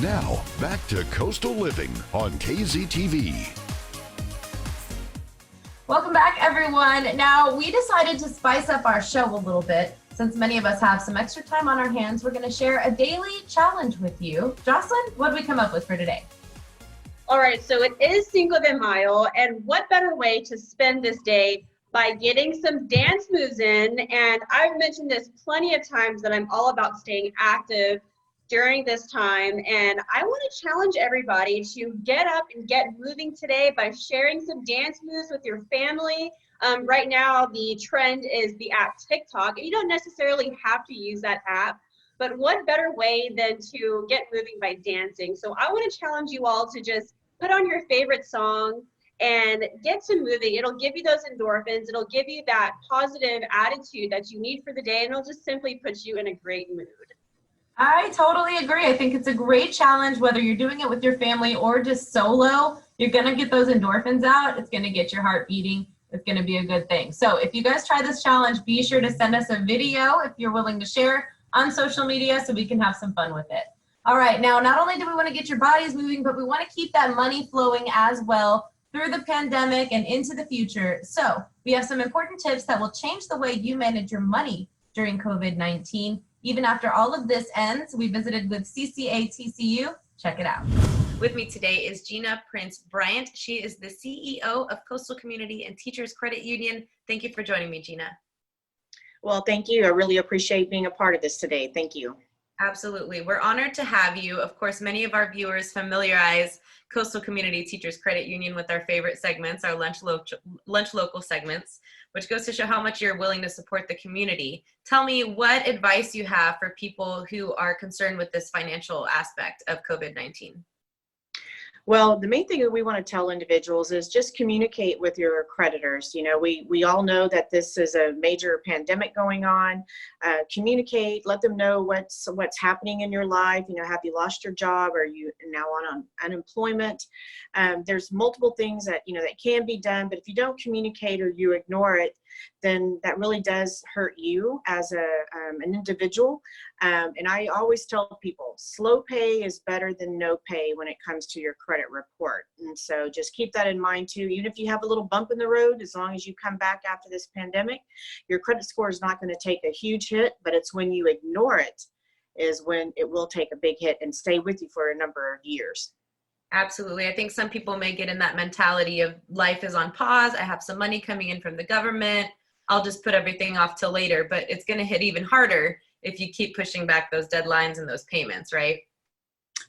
Now, back to Coastal Living on KZTV. Welcome back, everyone. Now, we decided to spice up our show a little bit. Since many of us have some extra time on our hands, we're going to share a daily challenge with you. Jocelyn, what did we come up with for today? All right, so it is Cinco de Mayo, and what better way to spend this day by getting some dance moves in? And I've mentioned this plenty of times that I'm all about staying active during this time, and I want to challenge everybody to get up and get moving today by sharing some dance moves with your family. Right now, the trend is the app TikTok, and you don't necessarily have to use that app, but what better way than to get moving by dancing? So I want to challenge you all to just put on your favorite song and get to moving. It'll give you those endorphins. It'll give you that positive attitude that you need for the day, and it'll just simply put you in a great mood. I totally agree. I think it's a great challenge, whether you're doing it with your family or just solo. You're going to get those endorphins out. It's going to get your heart beating. It's going to be a good thing. So if you guys try this challenge, be sure to send us a video if you're willing to share on social media so we can have some fun with it. All right, now not only do we want to get your bodies moving, but we want to keep that money flowing as well through the pandemic and into the future. So we have some important tips that will change the way you manage your money during COVID-19. Even after all of this ends, we visited with CCA TCU. Check it out. With me today is Gina Prince Bryant. She is the CEO of Coastal Community and Teachers Credit Union. Thank you for joining me, Gina. Well, thank you. I really appreciate being a part of this today. Thank you. Absolutely. We're honored to have you. Of course, many of our viewers familiarize Coastal Community Teachers Credit Union with our favorite segments, our lunch local segments, which goes to show how much you're willing to support the community. Tell me what advice you have for people who are concerned with this financial aspect of COVID-19. Well, the main thing that we want to tell individuals is just communicate with your creditors. You know, we all know that this is a major pandemic going on. Communicate, let them know what's happening in your life. You know, have you lost your job? Are you now on unemployment? There's multiple things that, you know, that can be done, but if you don't communicate or you ignore it, then that really does hurt you as an individual. And I always tell people, slow pay is better than no pay when it comes to your credit report. And so just keep that in mind too. Even if you have a little bump in the road, as long as you come back after this pandemic, your credit score is not going to take a huge hit, but it's when you ignore it is when it will take a big hit and stay with you for a number of years. Absolutely. I think some people may get in that mentality of life is on pause. I have some money coming in from the government. I'll just put everything off till later, but it's going to hit even harder if you keep pushing back those deadlines and those payments, right?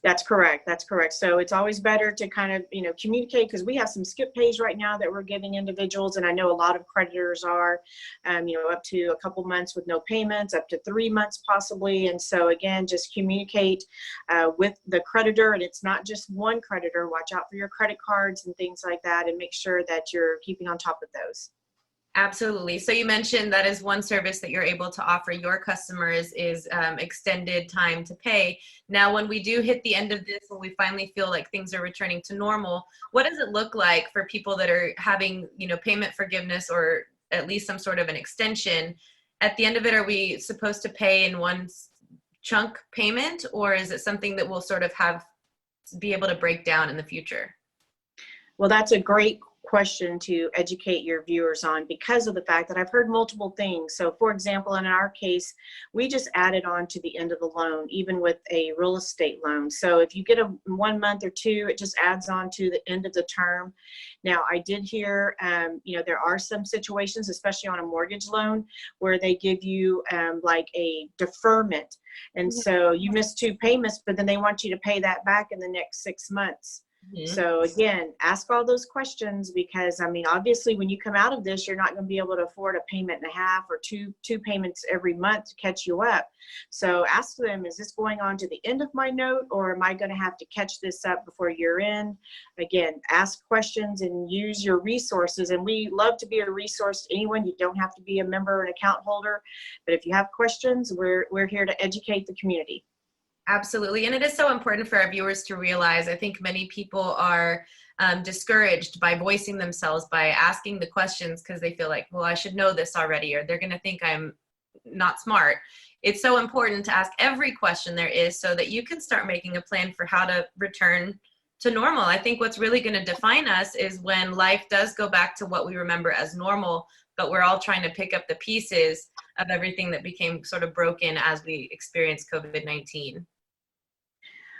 That's correct. That's correct. So it's always better to kind of, you know, communicate, because we have some skip pays right now that we're giving individuals. And I know a lot of creditors are, you know, up to a couple months with no payments, up to 3 months possibly. And so again, just communicate with the creditor, and it's not just one creditor. Watch out for your credit cards and things like that, and make sure that you're keeping on top of those. Absolutely. So you mentioned that is one service that you're able to offer your customers is extended time to pay. Now, when we do hit the end of this, when we finally feel like things are returning to normal, what does it look like for people that are having, you know, payment forgiveness or at least some sort of an extension? At the end of it, are we supposed to pay in one chunk payment, or is it something that we'll sort of be able to break down in the future? Well, that's a great question to educate your viewers on, because of the fact that I've heard multiple things. So for example, in our case, we just added on to the end of the loan, even with a real estate loan. So if you get a 1 month or two, it just adds on to the end of the term. Now, I did hear, you know, there are some situations, especially on a mortgage loan, where they give you like a deferment. And so you miss 2 payments, but then they want you to pay that back in the next 6 months. So again, ask all those questions, because I mean, obviously when you come out of this, you're not going to be able to afford a payment and a half or two payments every month to catch you up. So ask them, is this going on to the end of my note, or am I going to have to catch this up before year end? Again, ask questions and use your resources. And we love to be a resource to anyone. You don't have to be a member or an account holder, but if you have questions, we're here to educate the community. Absolutely. And it is so important for our viewers to realize, I think many people are discouraged by voicing themselves, by asking the questions, because they feel like, well, I should know this already, or they're going to think I'm not smart. it's so important to ask every question there is so that you can start making a plan for how to return to normal. I think what's really going to define us is when life does go back to what we remember as normal, but we're all trying to pick up the pieces of everything that became sort of broken as we experienced COVID-19.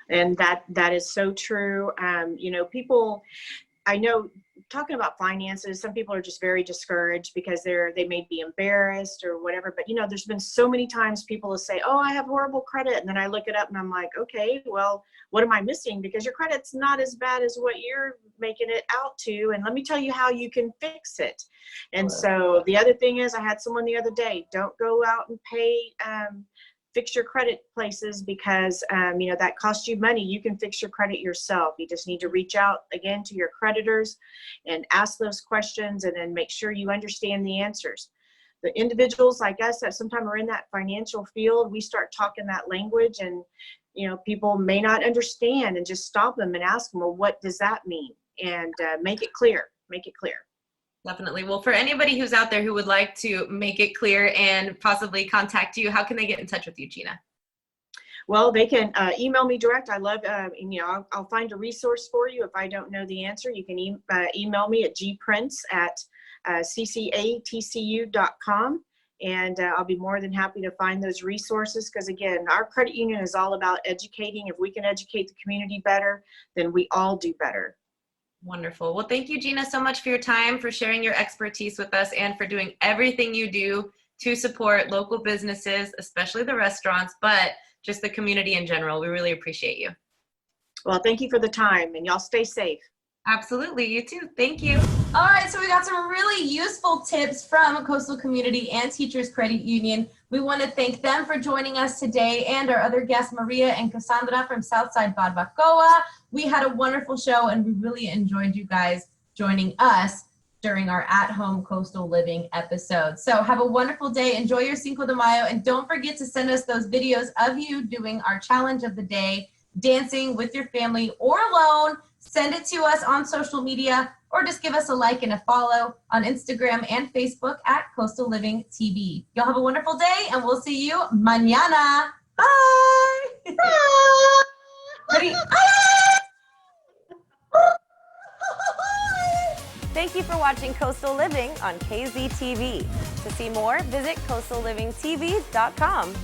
And that is so true. You know, people, I know, talking about finances, some people are just very discouraged because they may be embarrassed or whatever. But, you know, there's been so many times people will say, oh, I have horrible credit. And then I look it up and I'm like, okay, well, what am I missing? Because your credit's not as bad as what you're making it out to. And let me tell you how you can fix it. And so the other thing is, I had someone the other day, don't go out and pay, fix your credit places because, you know, that costs you money. You can fix your credit yourself. You just need to reach out again to your creditors and ask those questions and then make sure you understand the answers. The individuals like us that sometimes are in that financial field, we start talking that language and, you know, people may not understand and just stop them and ask them, well, what does that mean? And make it clear, make it clear. Definitely. Well, for anybody who's out there who would like to make it clear and possibly contact you, how can they get in touch with you, Gina? Well, they can email me direct. I love, you know, I'll find a resource for you. If I don't know the answer, you can email me at gprince@ccatcu.com. And I'll be more than happy to find those resources because, again, our credit union is all about educating. If we can educate the community better, then we all do better. Wonderful. Well, thank you, Gina, so much for your time, for sharing your expertise with us, and for doing everything you do to support local businesses, especially the restaurants, but just the community in general. We really appreciate you. Well, thank you for the time, and y'all stay safe. Absolutely. You too. Thank you. All right. So we got some really useful tips from Coastal Community and Teachers Credit Union. We want to thank them for joining us today and our other guests, Maria and Cassandra from Southside Barbacoa. We had a wonderful show and we really enjoyed you guys joining us during our at-home coastal living episode. So have a wonderful day. Enjoy your Cinco de Mayo. And don't forget to send us those videos of you doing our challenge of the day, dancing with your family or alone. Send it to us on social media or just give us a like and a follow on Instagram and Facebook at Coastal Living TV. Y'all have a wonderful day and we'll see you mañana. Bye. Bye. Ready? Thank you for watching Coastal Living on KZTV. To see more, visit coastallivingtv.com.